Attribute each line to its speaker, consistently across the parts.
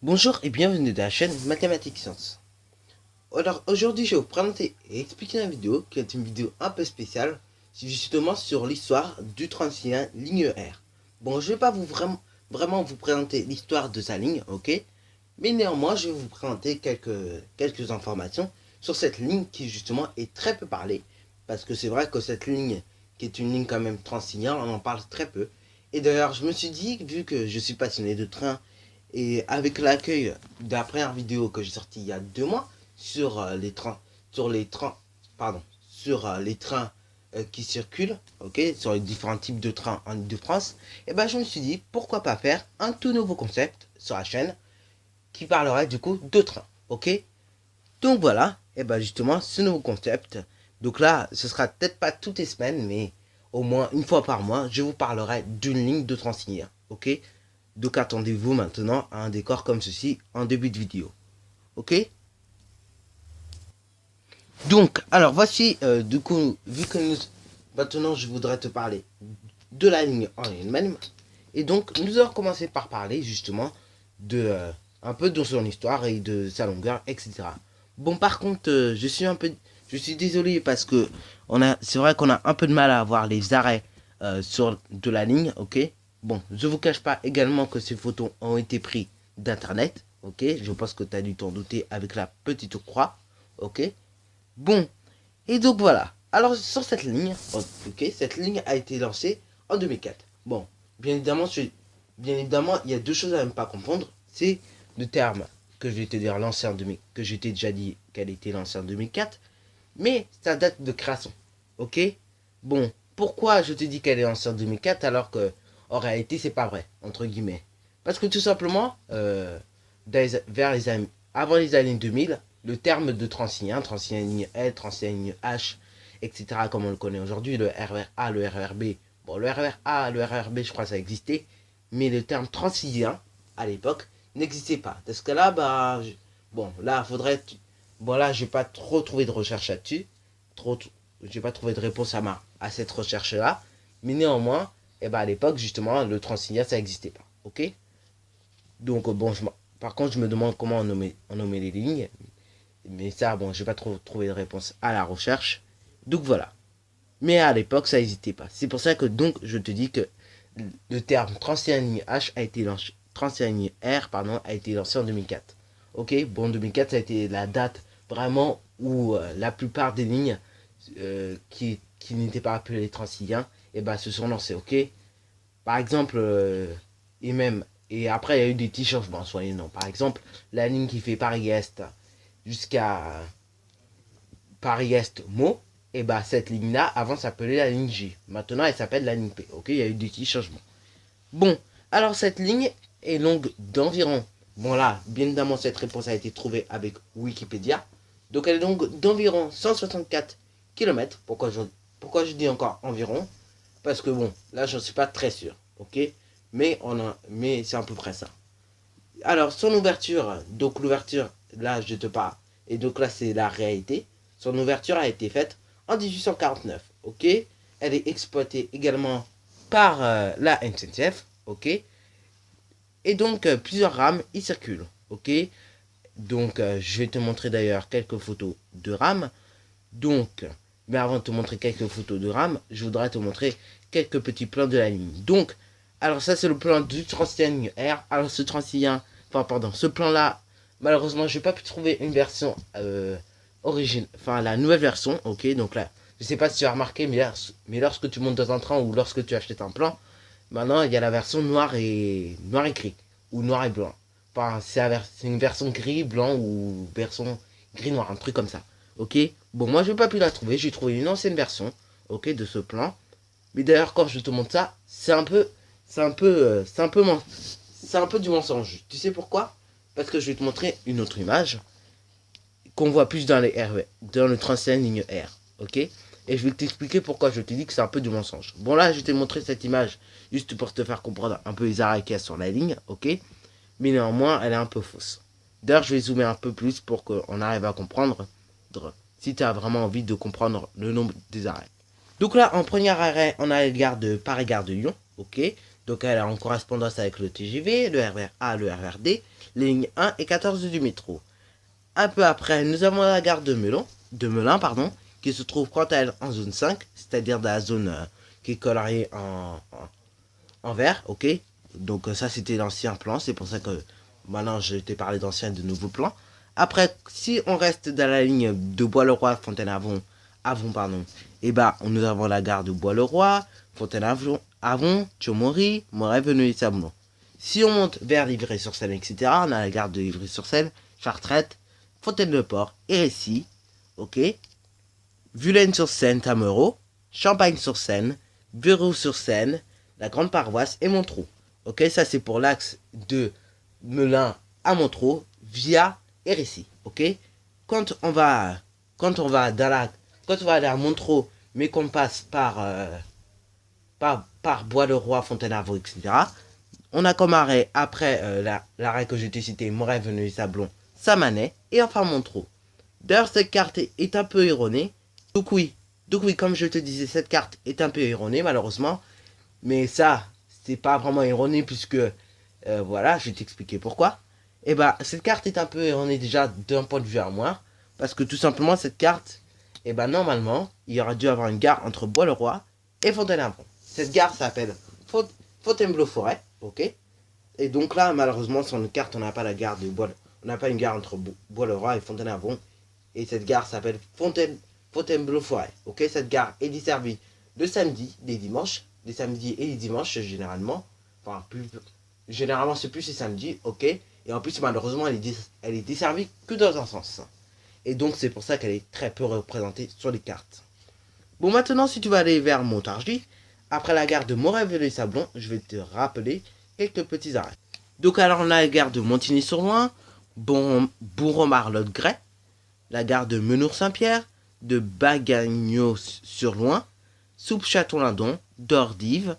Speaker 1: Bonjour et bienvenue dans la chaîne Mathématiques Sciences. Alors aujourd'hui je vais vous présenter et expliquer une vidéo qui est une vidéo un peu spéciale, justement sur l'histoire du Transilien ligne R. Bon, je vais pas vraiment vous présenter l'histoire de sa ligne, ok, mais néanmoins je vais vous présenter quelques informations sur cette ligne qui justement est très peu parlée, parce que c'est vrai que cette ligne, qui est une ligne quand même transilien, on en parle très peu. Et d'ailleurs je me suis dit, vu que je suis passionné de train, et avec l'accueil de la première vidéo que j'ai sortie il y a 2 mois sur pardon, sur les trains qui circulent, ok, sur les différents types de trains en Ile-de-France, et ben je me suis dit pourquoi pas faire un tout nouveau concept sur la chaîne qui parlerait du coup de trains, ok. Donc voilà, et ben justement ce nouveau concept. Donc là, ce sera peut-être pas toutes les semaines, mais au moins une fois par mois, je vous parlerai d'une ligne de Transilien, ok. Donc attendez-vous maintenant à un décor comme ceci en début de vidéo. Ok. Donc, alors voici, du coup, vu que maintenant je voudrais te parler de la ligne en elle-même. Et donc, nous allons commencer par parler justement de un peu de son histoire et de sa longueur, etc. Bon, par contre, je suis désolé parce que c'est vrai qu'on a un peu de mal à avoir les arrêts sur de la ligne, ok. Bon, je vous cache pas également que ces photos ont été prises d'internet, ok. Je pense que tu as dû t'en douter avec la petite croix, ok. Bon, et donc voilà. Alors sur cette ligne, ok, cette ligne a été lancée en 2004. Bon, bien évidemment, il y a deux choses à ne pas comprendre. C'est le terme que je vais te dire lancé en 2000, que je t'ai déjà dit qu'elle a été lancée en 2004, mais sa date de création. Ok. Bon, pourquoi je te dis qu'elle est lancée en 2004 alors que en réalité c'est pas vrai entre guillemets. Parce que tout simplement, vers les années, avant les années 2000, le terme de Transilien, Transilien ligne L, Transilien ligne H, etc., comme on le connaît aujourd'hui, le RER A, le RER B. Bon, le RER A, le RER B, je crois que ça existait, mais le terme Transilien, à l'époque, n'existait pas. Parce que là, bah, bon, là, faudrait. Bon, là, j'ai pas trop trouvé de recherche là-dessus. Trop, j'ai pas trouvé de réponse à cette recherche-là. Mais néanmoins, eh ben, à l'époque, justement, le Transilien, ça n'existait pas. Ok. Donc, bon, par contre, je me demande comment on nommait les lignes. Mais ça, bon, j'ai pas trop trouvé de réponse à la recherche. Donc voilà. Mais à l'époque, ça n'existait pas. C'est pour ça que donc je te dis que le terme 31 ligne H a été lancé, 31 ligne R, pardon, a été lancé en 2004. Ok, bon, 2004, ça a été la date vraiment où la plupart des lignes qui n'étaient pas appelées transiliens, et ben, se sont lancées. Ok, par exemple, et même, et après, il y a eu des petits changements, soyez non. Par exemple, la ligne qui fait Paris-Est jusqu'à Paris-Est-Meaux, et bah cette ligne-là, avant s'appelait la ligne J. Maintenant, elle s'appelle la ligne P. Ok, il y a eu des petits changements. Bon, alors cette ligne est longue d'environ. Bon là, bien évidemment, cette réponse a été trouvée avec Wikipédia. Donc elle est longue d'environ 164 km. Pourquoi je dis encore environ? Parce que bon, là, je ne suis pas très sûr. Ok, mais c'est à peu près ça. Alors, son ouverture, donc l'ouverture, là, je te parle, et donc là, c'est la réalité. Son ouverture a été faite en 1849, ok. Elle est exploitée également par la SNCF, ok. Et donc, plusieurs rames y circulent, ok. Donc, je vais te montrer d'ailleurs quelques photos de rames. Donc, mais avant de te montrer quelques photos de rames, je voudrais te montrer quelques petits plans de la ligne. Donc, alors ça c'est le plan du Transilien ligne R. Alors ce Transilien, enfin pardon, ce plan-là, malheureusement, je n'ai pas pu trouver une version origine, enfin la nouvelle version, ok. Donc là, je sais pas si tu as remarqué, mais lorsque tu montes dans un train ou lorsque tu achètes un plan, maintenant il y a la version noir et gris ou noir et blanc. Enfin, c'est une version gris, blanc ou version gris noir, un truc comme ça. Ok. Bon, moi, je n'ai pas pu la trouver. J'ai trouvé une ancienne version, ok, de ce plan. Mais d'ailleurs, quand je te montre ça, c'est un peu du mensonge. Tu sais pourquoi? Parce que je vais te montrer une autre image qu'on voit plus dans le 35 ligne R, ok. Et je vais t'expliquer pourquoi je te dis que c'est un peu du mensonge. Bon, là, je t'ai montré cette image juste pour te faire comprendre un peu les arrêts qu'il y a sur la ligne, ok. Mais néanmoins, elle est un peu fausse. D'ailleurs, je vais zoomer un peu plus pour qu'on arrive à comprendre si tu as vraiment envie de comprendre le nombre des arrêts. Donc là, en premier arrêt, on a la gare de Paris-Gare de Lyon, ok. Donc elle est en correspondance avec le TGV, le RER A, le RERD, les lignes 1 et 14 du métro. Un peu après, nous avons la gare de Melun, pardon, qui se trouve quant à elle en zone 5, c'est-à-dire dans la zone qui est coloriée en vert, ok. Donc ça c'était l'ancien plan, c'est pour ça que maintenant je t'ai parlé d'ancien et de nouveaux plans. Après, si on reste dans la ligne de Bois-le-Roi, Avon, pardon, et bah nous avons la gare de Bois-le-Roi, Avon, Thionmori, Moret, Veneux et Sablon. Si on monte vers Livry-sur-Seine, etc., on a la gare de Livry-sur-Seine, Chartrette, Fontaine-le-Port et Récy, ok. Vulaines-sur-Seine, Tamereau, Champagne-sur-Seine, Bureau-sur-Seine, la Grande Paroisse et Montreux. Ok, ça c'est pour l'axe de Melun à Montreux via Récy. Ok, quand on va aller à Montreux, mais qu'on passe par Bois-le-Roi, Fontaine-Lavaux, etc. On a comme arrêt, après l'arrêt que je t'ai cité, Moret, Veneux, Sablon, Samanay, et enfin Montreux. D'ailleurs, cette carte est un peu erronée. Donc oui, comme je te disais, cette carte est un peu erronée, malheureusement. Mais ça, c'est pas vraiment erroné, puisque, voilà, je vais t'expliquer pourquoi. Et bah, cette carte est un peu erronée déjà d'un point de vue armoire. Parce que tout simplement, cette carte, et bah, normalement, il y aurait dû avoir une gare entre Bois-le-Roi et Fontaine-Lavaux. Cette gare s'appelle Fontainebleau-Forêt, ok. Et donc là, malheureusement, sur notre carte, on n'a pas la gare de on n'a pas une gare entre Bois-le-Roi et Fontaine-Lavaux. Et cette gare s'appelle Fontainebleau-Forêt, ok. Cette gare est desservie le samedi, les dimanches, les samedis et les dimanches généralement. Enfin, généralement c'est plus les samedis, ok. Et en plus, malheureusement, elle est desservie que dans un sens. Et donc, c'est pour ça qu'elle est très peu représentée sur les cartes. Bon, maintenant, si tu vas aller vers Montargis, après la gare de Moret-Veneux-Sablon, je vais te rappeler quelques petits arrêts. Donc, alors, on a la gare de Montigny-sur-Loing, Bourg-en-Marlotte-Gray, la gare de Menours-Saint-Pierre, de Bagagnos-sur-Loing, Soupe-Château-Lindon, Dordives,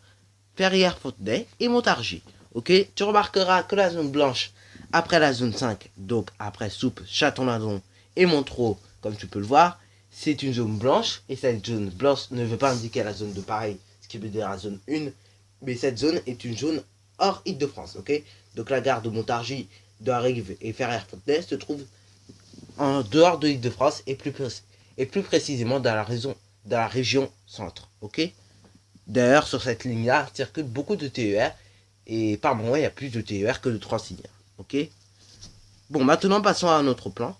Speaker 1: Ferrières-Fontenay et Montargis. Ok, tu remarqueras que la zone blanche après la zone 5, donc après Soupe, Château-Lindon et Montreux, comme tu peux le voir, c'est une zone blanche. Et cette zone blanche ne veut pas indiquer la zone de Paris, ce qui veut dire la zone 1. Mais cette zone est une zone hors Île-de-France. Ok, donc la gare de Montargis, de Rive et Ferrières-Fontenay se trouve en dehors de l'Île-de-France et plus précisément dans la région centre. Ok. D'ailleurs, sur cette ligne-là, circulent beaucoup de TER et par moment, il y a plus de TER que de Transilien. Ok. Bon, maintenant passons à un autre plan.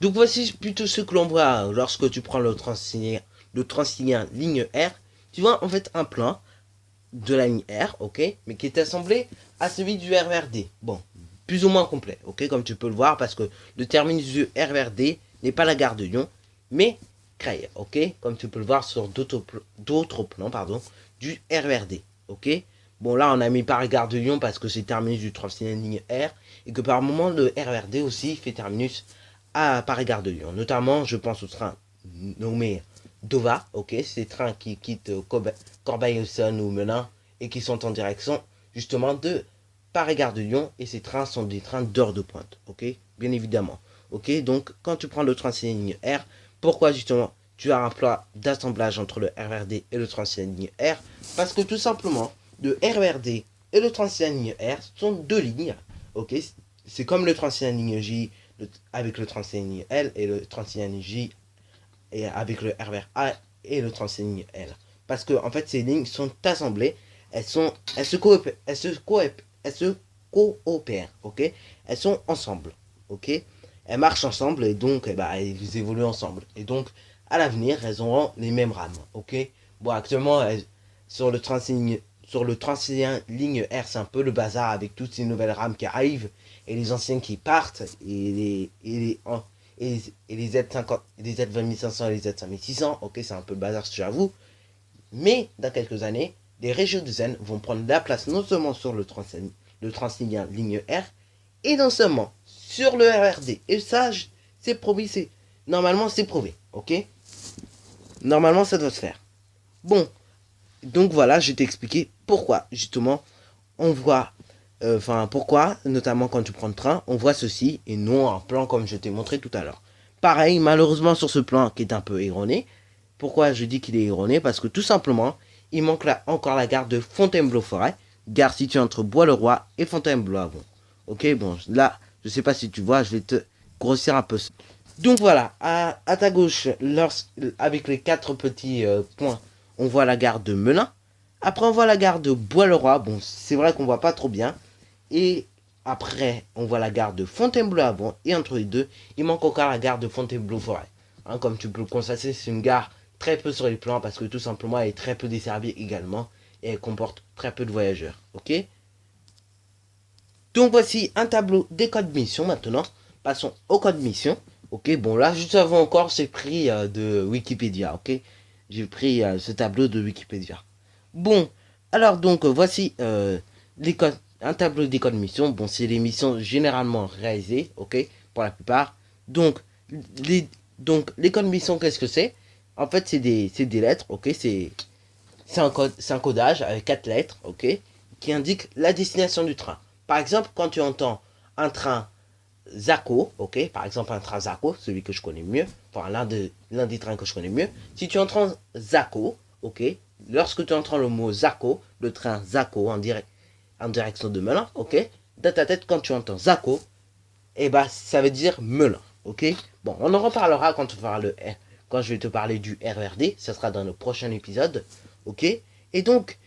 Speaker 1: Donc voici plutôt ce que l'on voit lorsque tu prends le Transilien ligne R. Tu vois en fait un plan de la ligne R, ok, mais qui est assemblé à celui du RERD. Bon, plus ou moins complet, ok, comme tu peux le voir, parce que le terminus du RERD n'est pas la gare de Lyon, mais Creil, ok, comme tu peux le voir sur d'autres plans, pardon, du RERD, ok. Bon, là, on a mis par gare de Lyon parce que c'est terminus du Transilien ligne R, et que par moment, le RERD aussi fait terminus à Paris-Gare de Lyon. Notamment, je pense au train nommé Dova, ok, ces trains qui quittent Corbeil-Essonnes ou Melun et qui sont en direction justement de Paris-Gare de Lyon. Et ces trains sont des trains d'heure de pointe, ok, bien évidemment. Ok, donc quand tu prends le Transilien ligne R, pourquoi justement tu as un plan d'assemblage entre le RERD et le Transilien ligne R? Parce que tout simplement, le RERD et le Transilien ligne R sont deux lignes, ok, c'est comme le Transilien ligne J avec le Transilien ligne L et le Transilien ligne J et avec le RER A et le Transilien ligne L. Parce que en fait ces lignes sont assemblées, elles se coopèrent, ok, elles sont ensemble, ok, elles marchent ensemble et donc elles évoluent ensemble et donc à l'avenir elles auront les mêmes rames, ok. Bon, actuellement sur le Transilien ligne R, c'est un peu le bazar avec toutes ces nouvelles rames qui arrivent et les anciennes qui partent et les Z50, les Z20500 et les Z5600. Ok, c'est un peu le bazar, j'avoue. Mais dans quelques années, les régions de Zen vont prendre la place non seulement sur le Transilien ligne R et non seulement sur le RRD. Et ça, c'est promis, normalement c'est prouvé. Ok, normalement ça doit se faire. Bon, donc voilà, je t'ai expliqué pourquoi justement on voit, pourquoi notamment quand tu prends le train, on voit ceci et non un plan comme je t'ai montré tout à l'heure. Pareil, malheureusement sur ce plan qui est un peu erroné. Pourquoi je dis qu'il est erroné? Parce que tout simplement, il manque encore la gare de Fontainebleau-Forêt. gare située entre Bois-le-Roi et Fontainebleau-Avon. Ok, bon, là, je sais pas si tu vois, je vais te grossir un peu. Donc voilà, à ta gauche, avec les 4 petits points, on voit la gare de Melun. Après, on voit la gare de Bois-le-Roi. Bon, c'est vrai qu'on voit pas trop bien. Et après, on voit la gare de Fontainebleau-Avon. Et entre les deux, il manque encore la gare de Fontainebleau-Forêt. Hein, comme tu peux le constater, c'est une gare très peu sur les plans parce que tout simplement, elle est très peu desservie également. Et elle comporte très peu de voyageurs. Ok. Donc voici un tableau des codes mission maintenant. Passons au code mission. Ok, bon là, juste avant encore, c'est pris de Wikipédia. Ok, j'ai pris ce tableau de Wikipédia. Bon, alors donc voici les codes, un tableau des codes mission. Bon, c'est les missions généralement réalisées. Ok, pour la plupart. Donc les, les codes mission, qu'est-ce que c'est? En fait, c'est des lettres. Ok, c'est un codage avec 4 lettres. Ok, qui indique la destination du train. Par exemple, quand tu entends un train Zaco, ok, par exemple un train Zaco, celui que je connais mieux, enfin l'un des trains que je connais mieux, si tu entends Zaco, ok, lorsque tu entends le mot Zaco, le train Zaco en direction de Melun, ok, dans ta tête quand tu entends Zaco, eh ben ça veut dire Melun, ok. Bon, on en reparlera quand quand je vais te parler du RERD, ça sera dans le prochain épisode, ok. Et donc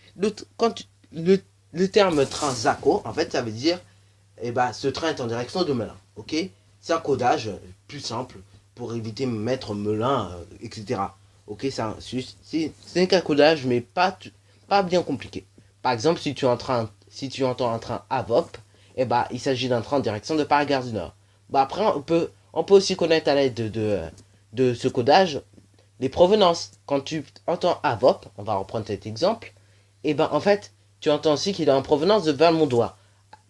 Speaker 1: quand le terme train Zaco, en fait, ça veut dire et bah, ce train est en direction de Melun. Ok. C'est un codage plus simple pour éviter de mettre Melun, etc. Ok, c'est qu'un codage, mais pas bien compliqué. Par exemple, si tu entends un train AVOP, et bah, il s'agit d'un train en direction de Paris-Gare du Nord. Bah, après, on peut aussi connaître à l'aide de ce codage les provenances. Quand tu entends AVOP, on va reprendre cet exemple, et ben en fait, tu entends aussi qu'il est en provenance de Valmondois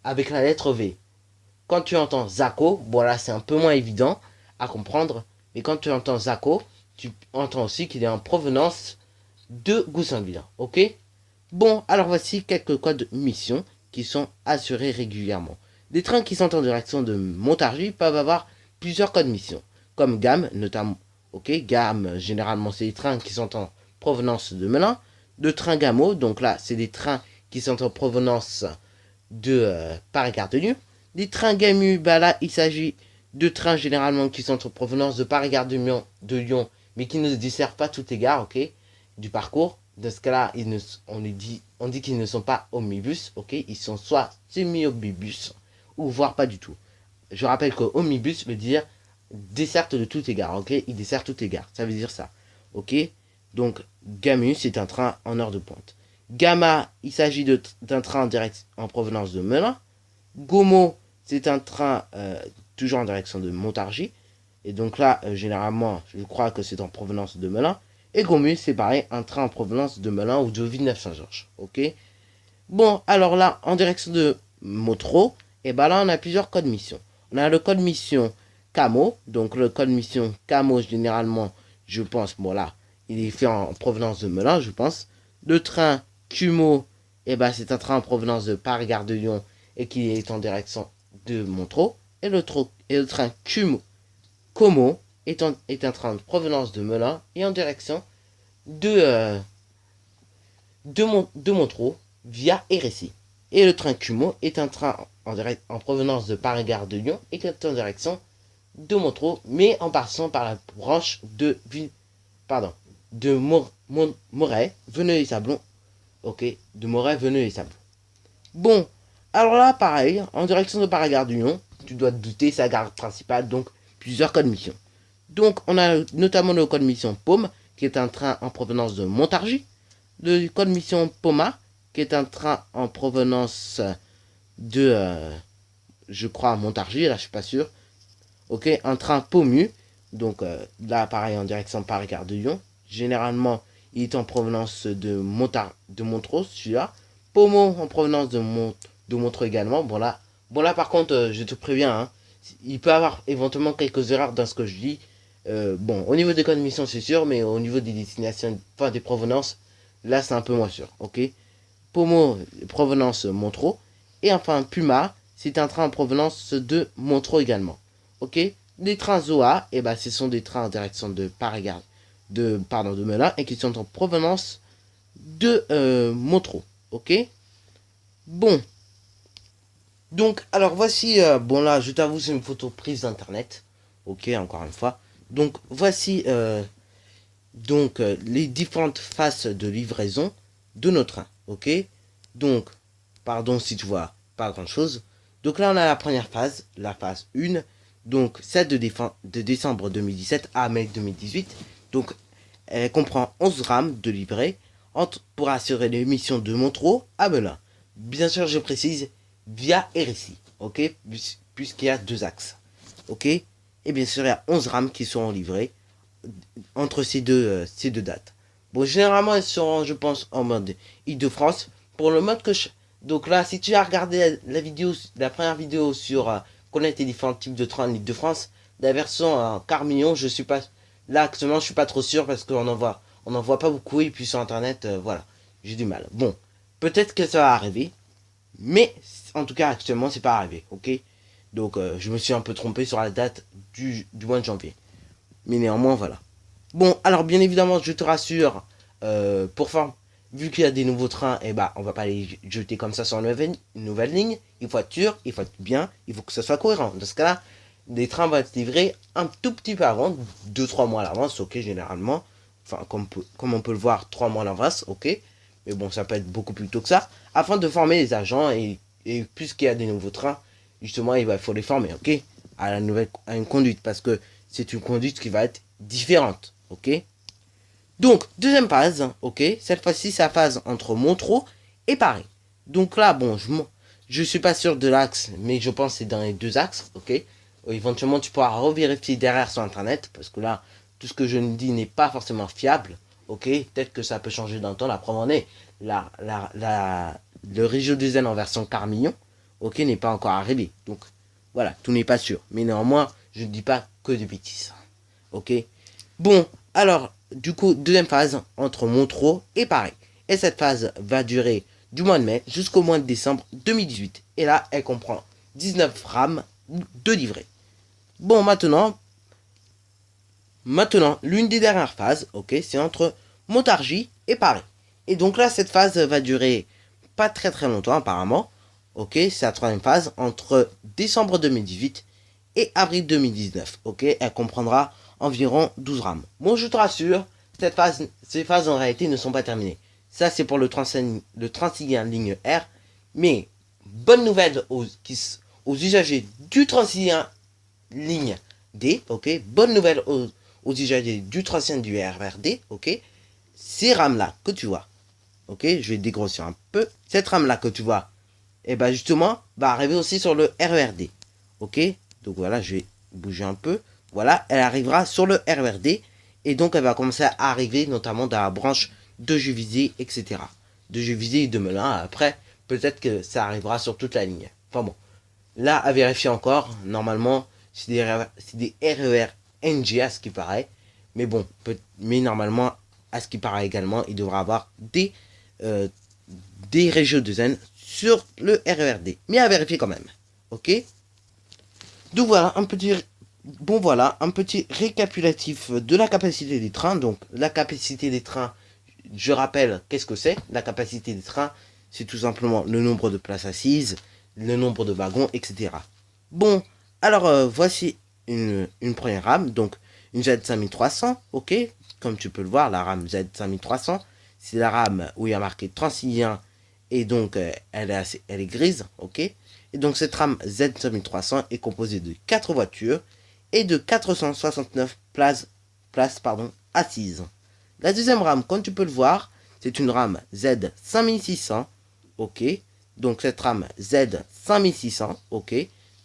Speaker 1: avec la lettre V. Quand tu entends Zaco, bon là c'est un peu moins évident à comprendre, mais quand tu entends Zaco, tu entends aussi qu'il est en provenance de Goussainville. Ok. Bon, alors voici quelques codes mission qui sont assurés régulièrement. Les trains qui sont en direction de Montargis peuvent avoir plusieurs codes mission, comme gamme notamment. Ok, gamme, généralement c'est les trains qui sont en provenance de Melun. De train Gamo, donc là c'est des trains qui sont en provenance de Paris-Gare de Lyon. Les trains Gamu, bah là, il s'agit de trains généralement qui sont en provenance de Paris-Gare de Lyon, mais qui ne desservent pas toutes les gares, ok, du parcours. Dans ce cas-là, on dit qu'ils ne sont pas omnibus, ok, ils sont soit semi-omnibus, ou voire pas du tout. Je rappelle que omnibus veut dire desserte de toutes les gares, ok, il dessert toutes les gares, ça veut dire ça, ok. Donc, Gamu, c'est un train en heure de pointe. Gamma, il s'agit d'un train en direct en provenance de Melun. Gomo, c'est un train toujours en direction de Montargis. Et donc là, généralement, je crois que c'est en provenance de Melun. Et Gomu, c'est pareil, un train en provenance de Melun ou de Villeneuve-Saint-Georges. Ok. Bon, alors là, en direction de Motro, et ben là, on a plusieurs codes mission. On a le code mission Camo. Donc le code mission Camo, généralement, je pense, bon là, il est fait en provenance de Melun, je pense. Le train Cumo, et ben c'est un train en provenance de Paris-Gare de Lyon et qui est en direction de Montreux. Et le train Cumo, Como est un train de provenance de Melun et en direction de, de Montreux via RSI. Et le train Cumo est un train en provenance de Paris-Gare de Lyon et qui est en direction de Montreux, mais en passant par la branche de Moret, Veneux et Sablon. Ok, de Moret, Veneux et Sablon. Bon, alors là, pareil, en direction de Paris-Gare de Lyon, tu dois te douter, c'est la gare principale, donc plusieurs codes mission. Donc, on a notamment le code mission Paume, qui est un train en provenance de Montargis. Le code mission Poma, qui est un train en provenance de, je crois, Montargis, là, je suis pas sûr. Ok, un train Pomu, donc là, pareil, en direction Paris-Gare de Lyon. Généralement, il est en provenance de Montreux, celui-là. Pomo en provenance de Montreux également. Bon là par contre, je te préviens, hein, il peut y avoir éventuellement quelques erreurs dans ce que je dis. Bon, au niveau des codes de mission, c'est sûr, mais au niveau des destinations, enfin des provenances, là, c'est un peu moins sûr. Ok. Pomo, provenance Montreux. Et enfin, Puma, c'est un train en provenance de Montreux également. Ok. Les trains Zoa, et ben, ce sont des trains en direction de Paris-Gare, de Melun, et qui sont en provenance de Montreux. Ok. Bon, donc, alors voici, bon là, je t'avoue, c'est une photo prise d'internet. Ok, encore une fois. Donc, voici les différentes phases de livraison de nos trains. Ok, donc, pardon si tu vois pas grand chose. Donc là, on a la première phase, la phase 1. Donc, celle de décembre 2017 à mai 2018. Donc, elle comprend 11 rames de livrée pour assurer les missions de Montreux à Melun. Bien sûr, je précise, via RSI, ok, puisqu'il y a deux axes, ok. Et bien sûr, il y a 11 rames qui seront livrées entre ces deux dates. Bon, généralement, elles seront, je pense, en mode Île-de-France. Pour le mode que je... Donc là, si tu as regardé la première vidéo sur connaître les différents types de trains en Île-de-France, la version Carmillon, je suis pas... Là, actuellement, je suis pas trop sûr parce on en voit pas beaucoup et puis sur Internet, voilà, j'ai du mal. Bon, peut-être que ça va arriver, mais en tout cas, actuellement, c'est pas arrivé, ok. Donc, je me suis un peu trompé sur la date du mois de janvier. Mais néanmoins, voilà. Bon, alors bien évidemment, je te rassure, pour faire, vu qu'il y a des nouveaux trains, eh ben, on va pas les jeter comme ça sur une nouvelle ligne. Il faut être sûr, il faut être bien, il faut que ce soit cohérent. Dans ce cas-là, les trains vont être livrés un tout petit peu avant, 2-3 mois à l'avance, ok, généralement. Enfin, comme on peut le voir, 3 mois à l'avance, ok. Mais bon, ça peut être beaucoup plus tôt que ça, afin de former les agents et puisqu'il y a des nouveaux trains, justement, il faut les former, ok, à une conduite, parce que c'est une conduite qui va être différente, ok. Donc, deuxième phase, ok, cette fois-ci, c'est la phase entre Montreux et Paris. Donc là, bon, je suis pas sûr de l'axe, mais je pense que c'est dans les deux axes, ok. Éventuellement, tu pourras revérifier derrière sur Internet, parce que là, tout ce que je ne dis n'est pas forcément fiable, ok. Peut-être que ça peut changer dans le temps, la preuve en est, le Région du Zen en version Carmillon, ok, n'est pas encore arrivé. Donc, voilà, tout n'est pas sûr. Mais néanmoins, je ne dis pas que des bêtises, ok. Bon, alors, du coup, deuxième phase entre Montreux et Paris. Et cette phase va durer du mois de mai jusqu'au mois de décembre 2018. Et là, elle comprend 19 rames de livrée. Bon, maintenant, l'une des dernières phases, ok, c'est entre Montargis et Paris. Et donc là, cette phase va durer pas très très longtemps apparemment. Ok, c'est la troisième phase entre décembre 2018 et avril 2019. Ok, elle comprendra environ 12 rames. Bon, je te rassure, ces phases en réalité ne sont pas terminées. Ça, c'est pour le Transilien ligne R. Mais, bonne nouvelle aux usagers du Transilien ligne D, ok. Bonne nouvelle aux usagers du Transilien du RERD, ok. Ces rames-là que tu vois, ok, je vais dégrossir un peu. Cette rame-là que tu vois, et ben justement, va arriver aussi sur le RERD, ok. Donc voilà, je vais bouger un peu. Voilà, elle arrivera sur le RERD et donc elle va commencer à arriver notamment dans la branche de Juvisy, etc. De Juvisy et de Melun. Après, peut-être que ça arrivera sur toute la ligne. Enfin bon, là, à vérifier encore. Normalement, c'est des RER NG à ce qui paraît. Mais bon, mais normalement, à ce qui paraît également, il devra avoir euh, des régions de zen sur le RERD. Mais à vérifier quand même. Ok. Donc voilà, un petit récapitulatif de la capacité des trains. Donc la capacité des trains, je rappelle, qu'est-ce que c'est? La capacité des trains, c'est tout simplement le nombre de places assises, le nombre de wagons, etc. Bon, alors voici une première rame, donc une Z5300, ok. Comme tu peux le voir, la rame Z5300, c'est la rame où il y a marqué Transilien et donc elle est grise, ok. Et donc cette rame Z5300 est composée de 4 voitures et de 469 places assises. La deuxième rame, comme tu peux le voir, c'est une rame Z5600, ok. Donc cette rame Z5600, ok.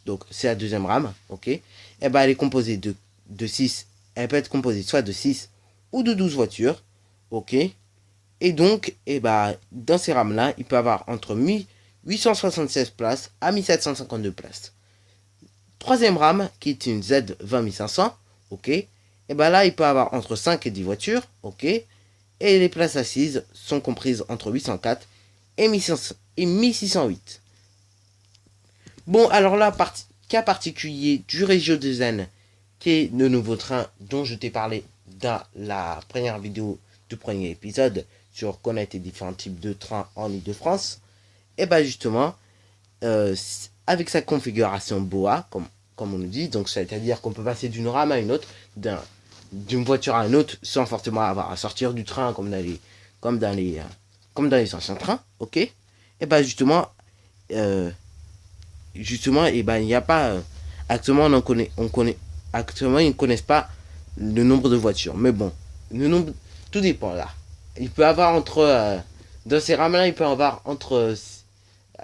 Speaker 1: Donc c'est la deuxième rame, ok. Et ben elle est composée de 6, elle peut être composée soit de 6 ou de 12 voitures, ok. Et donc, dans ces rames-là, il peut y avoir entre 876 places à 1752 places. Troisième rame, qui est une Z20500, ok. Et là, il peut y avoir entre 5 et 10 voitures, ok. Et les places assises sont comprises entre 804 et 1608. Bon, alors là, cas particulier du Régio de Zen, qui est le nouveau train dont je t'ai parlé dans la première vidéo du premier épisode sur connaître les différents types de trains en Ile-de-France. et bah justement, avec sa configuration BOA, comme on nous dit, donc c'est-à-dire qu'on peut passer d'une rame à une autre, d'une voiture à une autre, sans forcément avoir à sortir du train comme dans les, euh, comme dans les anciens trains, ok? Et bah justement, et ben il n'y a pas, actuellement actuellement ils ne connaissent pas le nombre de voitures, mais bon, le nombre, tout dépend là. Il peut avoir dans ces rames-là, il peut avoir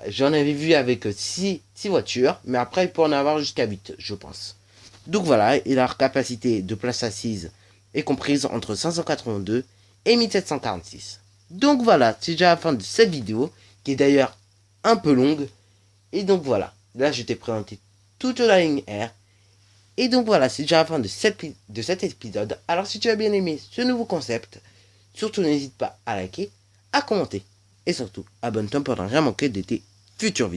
Speaker 1: j'en avais vu avec 6 voitures, mais après il peut en avoir jusqu'à 8, je pense. Donc voilà, et leur capacité de place assise est comprise entre 582 et 1746. Donc voilà, c'est déjà la fin de cette vidéo, qui est d'ailleurs un peu longue. Et donc voilà, là je t'ai présenté toute la ligne R. Et donc voilà, c'est déjà la fin de cet épisode. Alors si tu as bien aimé ce nouveau concept, surtout n'hésite pas à liker, à commenter. Et surtout, abonne-toi pour ne rien manquer de tes futures vidéos.